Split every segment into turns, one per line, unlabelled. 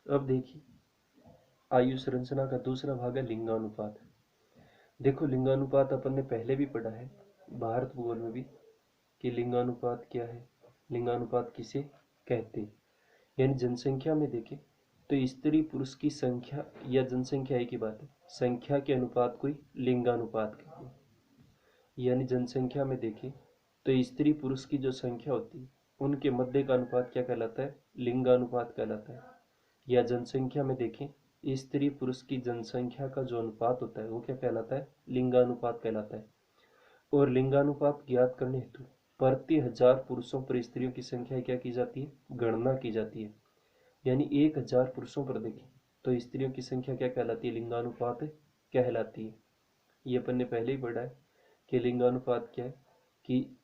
अब देखिए, आयु संरचना का दूसरा भाग है लिंगानुपात। देखो, लिंगानुपात अपन ने पहले भी पढ़ा है भारत भूगोल में भी कि लिंगानुपात क्या है, लिंगानुपात किसे कहते हैं। यानी जनसंख्या में देखें तो स्त्री पुरुष की संख्या या जनसंख्या एक ही बात है, संख्या के अनुपात को ही लिंगानुपात कहते हैं। यानी जनसंख्या में देखें तो स्त्री पुरुष की जो संख्या होती है उनके मध्य का अनुपात क्या कहलाता है, लिंगानुपात कहलाता है। या जनसंख्या में देखें स्त्री पुरुष की जनसंख्या का जो अनुपात होता है वो क्या कहलाता है, लिंगानुपात कहलाता है। और लिंगानुपात ज्ञात करने हेतु प्रति हजार पुरुषों पर स्त्रियों की संख्या क्या की जाती है, गणना की जाती है। यानी 1000 पुरुषों पर देखें तो स्त्रियों की संख्या क्या कहलाती है, लिंगानुपात कहलाती है। ये अपन ने पहले ही पढ़ा है कि लिंगानुपात क्या है कि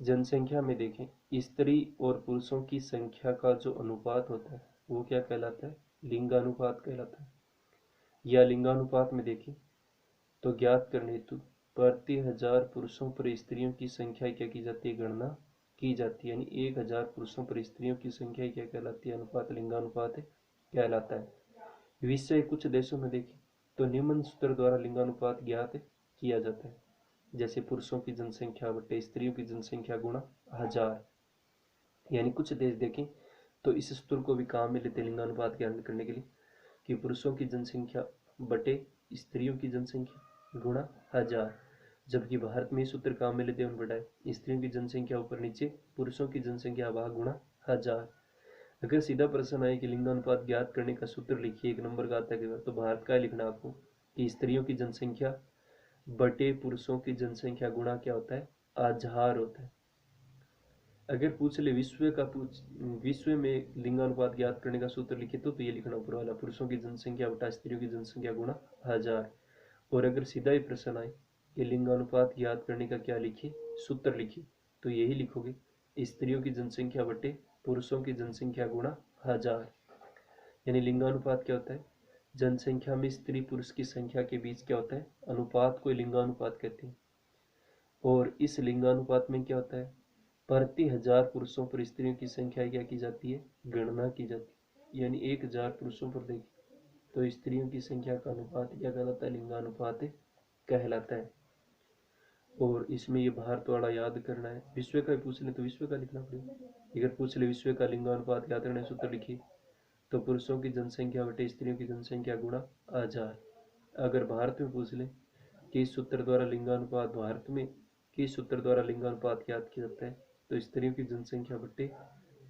जनसंख्या में देखें स्त्री और पुरुषों की संख्या का जो अनुपात होता है वो क्या कहलाता है, लिंगानुपात कहलाता है। या लिंगानुपात में देखें तो ज्ञात करने हेतु प्रति हजार पुरुषों पर स्त्रियों की संख्या क्या की जाती है, गणना की जाती है। यानी 1000 पुरुषों पर स्त्रियों की संख्या क्या कहलाती है, अनुपात लिंगानुपात कहलाता है। विश्व के कुछ देशों में देखें तो निम्न सूत्र द्वारा लिंगानुपात ज्ञात किया जाता है, जैसे पुरुषों की जनसंख्या बटे स्त्रियों की जनसंख्या गुणा हजार। यानी कुछ देश देखें तो इस सूत्र को भी काम में लेते लिंगानुपात ज्ञात करने के लिए कि पुरुषों की जनसंख्या बटे स्त्रियों की जनसंख्या गुणा हजार। जबकि भारत में सूत्र काम में लेते हैं बढ़ाए स्त्रियों की जनसंख्या ऊपर नीचे, पुरुषों की जनसंख्या भाग गुणा हजार। अगर सीधा प्रश्न आए कि लिंगानुपात ज्ञात करने का सूत्र लिखिए, एक नंबर का आता है तो भारत का लिखना आपको कि स्त्रियों की जनसंख्या बटे पुरुषों की जनसंख्या गुणा क्या होता है, हजार होता है। अगर पूछ ले विश्व में लिंगानुपात ज्ञात करने का सूत्र लिखे तो ये लिखना ऊपर वाला पुरुषों की जनसंख्या बटा स्त्रियों की जनसंख्या गुणा हजार। और अगर सीधा ही प्रश्न आए कि लिंगानुपात ज्ञात करने का क्या लिखे, सूत्र लिखे, तो यही लिखोगे स्त्रियों की जनसंख्या बटे पुरुषों की जनसंख्या गुणा हजार। यानी लिंगानुपात क्या होता है, जनसंख्या में स्त्री पुरुष की संख्या के बीच क्या होता है, अनुपात को लिंगानुपात कहते हैं। और इस लिंगानुपात में क्या होता है, प्रति हजार पुरुषों पर स्त्रियों की संख्या क्या की जाती है, गणना की जाती है। यानी 1000 पुरुषों पर देखें तो स्त्रियों की संख्या का अनुपात क्या कहलाता है, लिंगानुपात कहलाता है। और इसमें ये भारत वाला याद करना है, विश्व का पूछ ले तो विश्व का लिखना पड़ेगा। अगर पूछ ले विश्व का लिंगानुपात याद करना है सूत्र लिखिए तो पुरुषों की जनसंख्या बटे स्त्रियों की जनसंख्या गुणा हजार। अगर भारत में पूछ ले किस सूत्र द्वारा लिंगानुपात भारत में किस सूत्र द्वारा लिंगानुपात ज्ञात किया जाता है, तो स्त्रियों की जनसंख्या बटे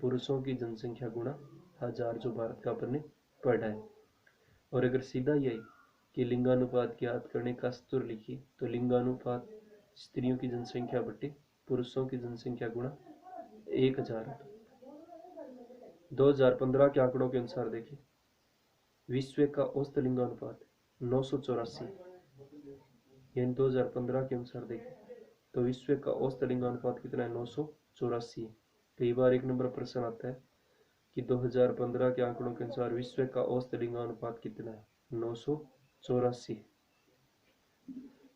पुरुषों की जनसंख्या गुणा हजार, जो भारत का अपन ने पढ़ा है। और अगर सीधा यही कि लिंगानुपात ज्ञात करने का सूत्र लिखिए तो लिंगानुपात स्त्रियों की जनसंख्या बटे पुरुषों की जनसंख्या गुणा 1000। 2015 के आंकड़ों के अनुसार देखिए विश्व का औसत लिंगानुपात 984। यानी 2015 के अनुसार देखें तो विश्व का औसत लिंगानुपात कितना है, 984 है। कई बार एक नंबर प्रश्न आता है कि 2015 के आंकड़ों के अनुसार विश्व का औसत लिंगानुपात कितना है, 984।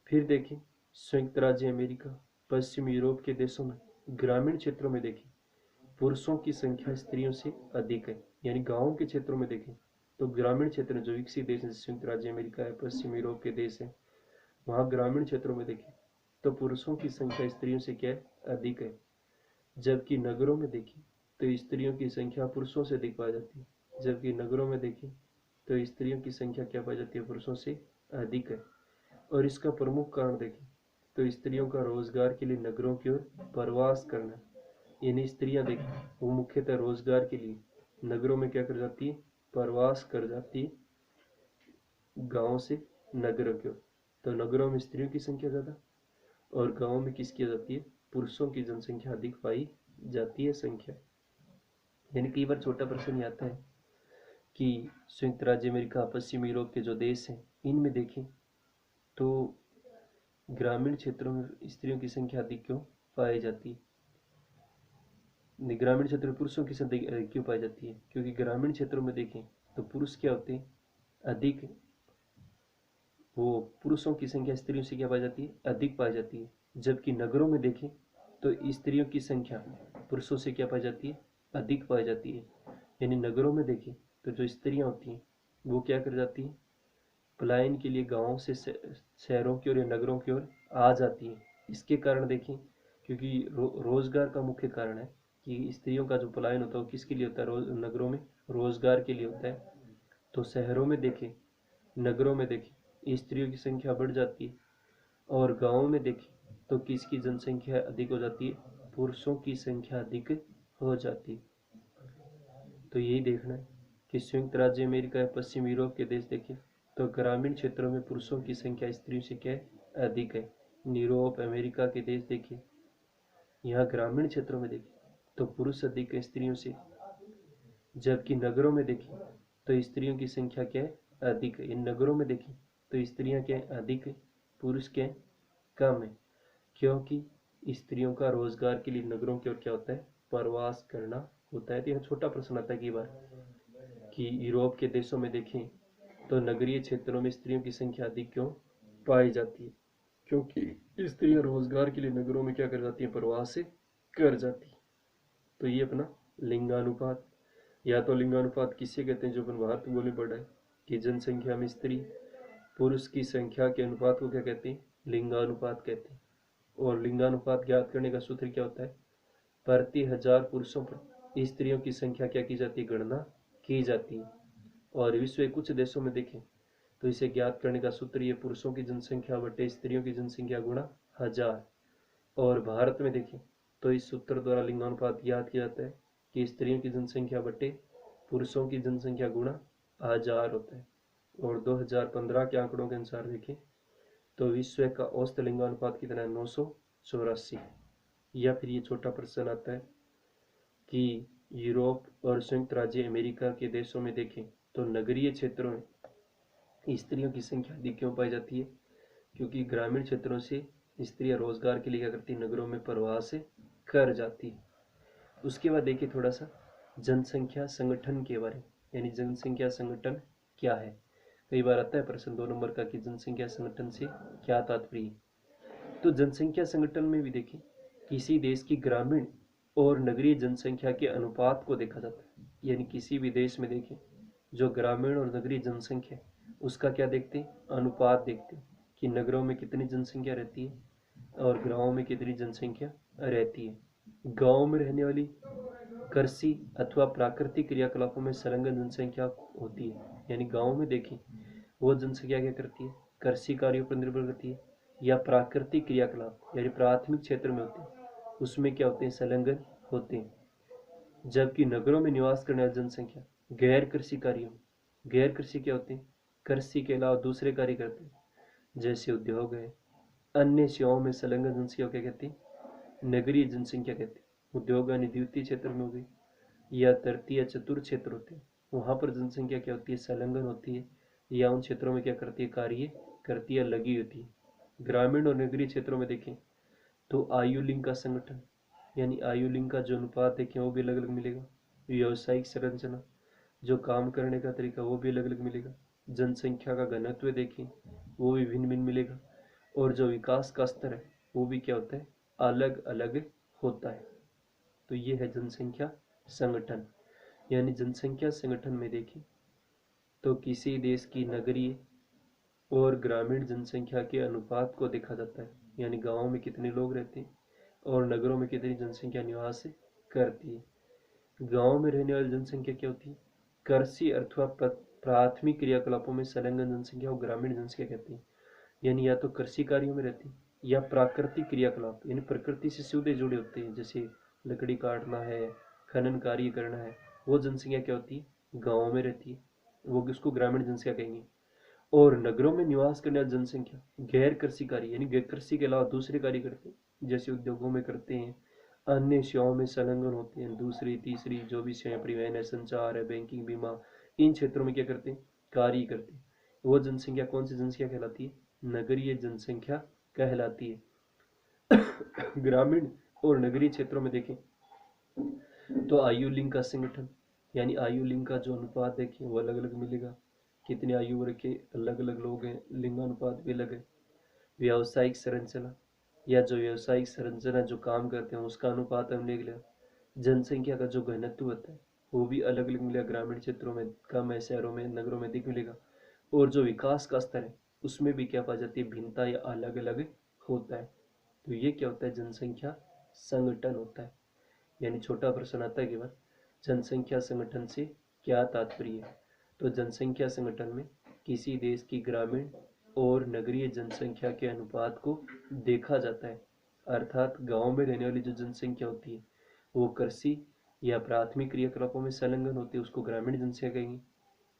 फिर देखें संयुक्त राज्य अमेरिका, पश्चिम यूरोप के देशों में ग्रामीण क्षेत्रों में देखें पुरुषों की संख्या स्त्रियों से अधिक है। यानी गांवों के क्षेत्रों में देखें तो ग्रामीण क्षेत्र जो विकसित देश है, संयुक्त राज्य अमेरिका है, पश्चिम यूरोप के देश है, वहां ग्रामीण क्षेत्रों में देखें तो पुरुषों की संख्या स्त्रियों से क्या है, अधिक है। जबकि नगरों में देखें तो स्त्रियों की संख्या पुरुषों से अधिक पाई जाती है। जबकि नगरों में देखें तो स्त्रियों की संख्या क्या पाई जाती है, पुरुषों से अधिक है। और इसका प्रमुख कारण देखें तो स्त्रियों का रोजगार के लिए नगरों की ओर प्रवास करना। यानी स्त्रियां देखें वो मुख्यतः रोजगार के लिए नगरों में क्या कर जाती है, प्रवास कर जाती है गांव से नगरों की ओर। तो नगरों में स्त्रियों की संख्या ज्यादा और गांवों में किसकी जाती है, पुरुषों की जनसंख्या अधिक पाई जाती है संख्या। यानी कई बार छोटा प्रश्न ये आता है कि संयुक्त राज्य अमेरिका, पश्चिमी यूरोप के जो देश हैं इनमें देखें तो ग्रामीण क्षेत्रों में स्त्रियों की संख्या अधिक क्यों पाई जाती है, ग्रामीण क्षेत्र में पुरुषों की संख्या क्यों पाई जाती है, क्योंकि ग्रामीण क्षेत्रों में देखें तो पुरुष क्या होते हैं, अधिक, वो पुरुषों की संख्या स्त्रियों से क्या पाई जाती है, अधिक पाई जाती है। जबकि नगरों में देखें तो स्त्रियों की संख्या पुरुषों से क्या पाई जाती है, अधिक पाई जाती है। यानी नगरों में देखें तो जो स्त्रियां होती हैं वो क्या कर जाती हैं, पलायन के लिए गांवों से शहरों की ओर या नगरों की ओर आ जाती हैं। इसके कारण देखें, क्योंकि रोजगार का मुख्य कारण है कि स्त्रियों का जो पलायन होता है वो किसके लिए होता है, नगरों में रोजगार के लिए होता है। तो शहरों में देखें, नगरों में देखें स्त्रियों की संख्या बढ़ जाती है, और गांवों में देखें तो किसकी जनसंख्या अधिक हो जाती है, पुरुषों की संख्या अधिक हो जाती है। तो यही देखना है कि संयुक्त राज्य अमेरिका या पश्चिम यूरोप के देश देखें तो ग्रामीण क्षेत्रों में पुरुषों की संख्या स्त्रियों से क्या है, अधिक है। यूरोप अमेरिका के देश देखिए, यहाँ ग्रामीण क्षेत्रों में देखें तो पुरुष अधिक है स्त्रियों से, जबकि नगरों में देखें तो स्त्रियों की संख्या क्या है, अधिक है। इन नगरों में देखें तो स्त्रियां क्या है, अधिक है, पुरुष क्या है, कम है। क्योंकि स्त्रियों का रोजगार के लिए नगरों की ओर क्या होता है, प्रवास करना होता है। तो यह छोटा प्रश्न आता है कई बार कि यूरोप के देशों में देखें तो नगरीय क्षेत्रों में स्त्रियों की संख्या अधिक क्यों पाई जाती है, क्योंकि स्त्रियां रोजगार के लिए नगरों में क्या कर जाती है, प्रवास कर जाती है। तो ये अपना लिंगानुपात, या तो लिंगानुपात किसे कहते हैं जो अपन भारत भूगोल में पढ़ा है कि जनसंख्या में स्त्री पुरुष की संख्या के अनुपात को क्या कहते हैं, लिंगानुपात कहते हैं। और लिंगानुपात ज्ञात करने का सूत्र क्या होता है, प्रति 1000 पुरुषों पर स्त्रियों की संख्या क्या की जाती है, गणना की जाती है। और विश्व के कुछ देशों में देखें तो इसे ज्ञात करने का सूत्र ये पुरुषों की जनसंख्या बटे स्त्रियों की जनसंख्या गुणा 1000। और भारत में देखें तो इस सूत्र द्वारा लिंगानुपात ज्ञात किया जाता है कि स्त्रियों की जनसंख्या बटे पुरुषों की जनसंख्या गुणा 1000 होता है। और 2015 के आंकड़ों के अनुसार देखें तो विश्व का औसत लिंगानुपात कितना है, 984। या फिर ये छोटा प्रश्न आता है कि यूरोप और संयुक्त राज्य अमेरिका के देशों में देखें तो नगरीय क्षेत्रों में स्त्रियों की संख्या अधिक क्यों पाई जाती है, क्योंकि ग्रामीण क्षेत्रों से स्त्रियां रोजगार के लिए क्या करती है, नगरों में प्रवास कर जाती है। उसके बाद देखिए थोड़ा सा जनसंख्या संगठन के बारे में, यानी जनसंख्या संगठन क्या है। कई बार आता है प्रश्न 2 नंबर का कि जनसंख्या संगठन से क्या तात्पर्य है। तो जनसंख्या संगठन में भी देखें किसी देश की ग्रामीण और नगरीय जनसंख्या के अनुपात को देखा जाता है। यानी किसी भी देश में देखें जो ग्रामीण और नगरीय जनसंख्या उसका क्या देखते हैं, अनुपात देखते हैं कि नगरों में कितनी जनसंख्या रहती है और गाँव में कितनी जनसंख्या रहती है। गाँव में रहने वाली कृषि अथवा प्राकृतिक क्रियाकलापों में संलग्न जनसंख्या होती है। यानी गाँव में देखें वो जनसंख्या क्या करती है, कृषि कार्यों पर निर्भर करती है या प्राकृतिक क्रियाकलाप यानी प्राथमिक क्षेत्र में होते हैं उसमें क्या होते हैं, संलग्न होते हैं। जबकि नगरों में निवास करने वाली जनसंख्या गैर कृषि कार्यों, गैर कृषि क्या होते हैं, कृषि के अलावा दूसरे कार्य करते हैं, जैसे उद्योग है, अन्य सेवाओं में संलग्न जनसंख्या क्या कहते हैं, नगरीय जनसंख्या कहते हैं। उद्योग यानी द्वितीय क्षेत्र में हो गई या तृतीय चतुर्थ क्षेत्र होते हैं, वहां पर जनसंख्या क्या होती है, संलग्न होती है या उन क्षेत्रों में क्या करती है, कार्य करती है, लगी होती है। ग्रामीण और नगरीय क्षेत्रों में देखें तो आयु लिंग का संगठन यानी आयु लिंग का जो अनुपात देखें वो भी अलग अलग मिलेगा। व्यावसायिक संरचना, जो काम करने का तरीका वो भी अलग अलग मिलेगा। जनसंख्या का घनत्व देखें वो भी भिन्न भिन्न मिलेगा। और जो विकास का स्तर है वो भी क्या होता है, अलग अलग होता है। तो ये है जनसंख्या संगठन। यानी जनसंख्या संगठन में देखें तो किसी देश की नगरीय और ग्रामीण जनसंख्या के अनुपात को देखा जाता है। यानी गाँव में कितने लोग रहते हैं और नगरों में कितनी जनसंख्या निवास करती है। गाँव में रहने वाली जनसंख्या क्या होती है, कृषि अथवा प्राथमिक क्रियाकलापों में संलग्न जनसंख्या को ग्रामीण जनसंख्या कहती है। यानी या तो कृषि कार्यों में रहती है या प्राकृतिक क्रियाकलाप यानी प्रकृति से सीधे जुड़े होते हैं, जैसे लकड़ी काटना है, खनन कार्य करना है, वो जनसंख्या क्या होती है, गाँव में रहती है, वो किसको ग्रामीण जनसंख्या कहेंगे। और नगरों में निवास करने वाली जनसंख्या गैर कृषि कार्य यानी गैर कृषि के अलावा दूसरे कार्य करते हैं, जैसे उद्योगों में करते हैं, अन्य सेवाओं में संलग्न होते हैं, दूसरी तीसरी जो भी सेवाएं, परिवहन है, संचार है, बैंकिंग, बीमा, इन क्षेत्रों में क्या करते हैं, कार्य करते हैं। वो जनसंख्या कौन सी जनसंख्या कहलाती है, नगरीय जनसंख्या कहलाती है। ग्रामीण और नगरीय क्षेत्रों में देखें तो आयु लिंग का संगठन यानी आयु लिंग का जो अनुपात देखें वो अलग अलग मिलेगा। कितने आयु वर्ग के अलग अलग लोग हैं, लिंगानुपात भी अलग है। व्यावसायिक संरचना या जो व्यावसायिक संरचना जो काम करते हैं उसका अनुपात हम देख लें। जनसंख्या का जो घनत्व होता है वो भी अलग अलग मिलेगा, ग्रामीण क्षेत्रों में कम है, शहरों में नगरों में अधिक मिलेगा। और जो विकास का स्तर है उसमें भी क्या पाई जाती है, भिन्नता या अलग अलग होता है। तो ये क्या होता है, जनसंख्या संगठन होता है। यानी छोटा प्रश्न आता है कि बार जनसंख्या संगठन से क्या तात्पर्य है। तो जनसंख्या संगठन में किसी देश की ग्रामीण और नगरीय जनसंख्या के अनुपात को देखा जाता है। अर्थात गांव में रहने वाली जो जनसंख्या होती है वो कृषि या प्राथमिक क्रियाकलापों में संलग्न होती है, उसको ग्रामीण जनसंख्या कहेंगे।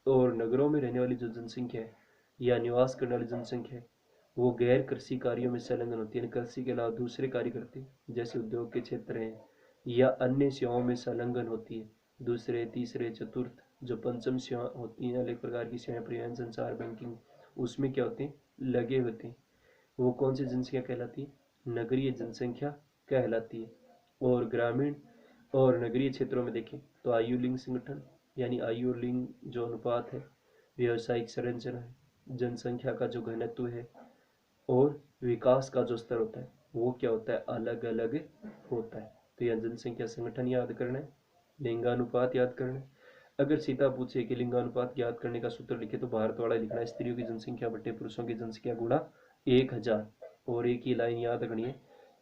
और नगरों में रहने वाली जो जनसंख्या है या निवास करने वाली जनसंख्या है वो गैर कृषि कार्यों में संलग्न होती है, यानी कृषि के अलावा दूसरे कार्य करती है, जैसे उद्योग के क्षेत्र हैं या अन्य सेवाओं में संलग्न होती है। दूसरे तीसरे चतुर्थ जो पंचम सेवा होती हैं, अलग प्रकार की सेवाएं, परिवहन, संचार, बैंकिंग, उसमें क्या होते हैं, लगे होते हैं। वो कौन सी जनसंख्या कहलाती है, नगरीय जनसंख्या कहलाती है। और ग्रामीण और नगरीय क्षेत्रों में देखें तो आयु लिंग संगठन, यानी आयु और लिंग जो अनुपात है, व्यवसायिक संरचना है, जनसंख्या का जो घनत्व है और विकास का जो स्तर होता है वो क्या होता है, अलग अलग होता है। तो यह जनसंख्या संगठन याद करना है, लिंगानुपात याद करना है। अगर सीता पूछे कि लिंगानुपात याद करने का सूत्र लिखे तो भारत वाला लिखना है, स्त्रियों की जनसंख्या बटे पुरुषों की जनसंख्या गुणा 1000। और एक ही लाइन याद रखनी है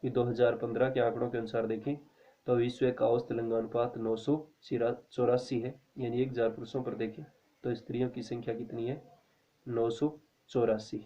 कि 2015 के आंकड़ों के अनुसार देखें तो विश्व का औसत लिंगानुपात 984 है, यानी 1000 पुरुषों पर देखें तो स्त्रियों की संख्या कितनी है, 984।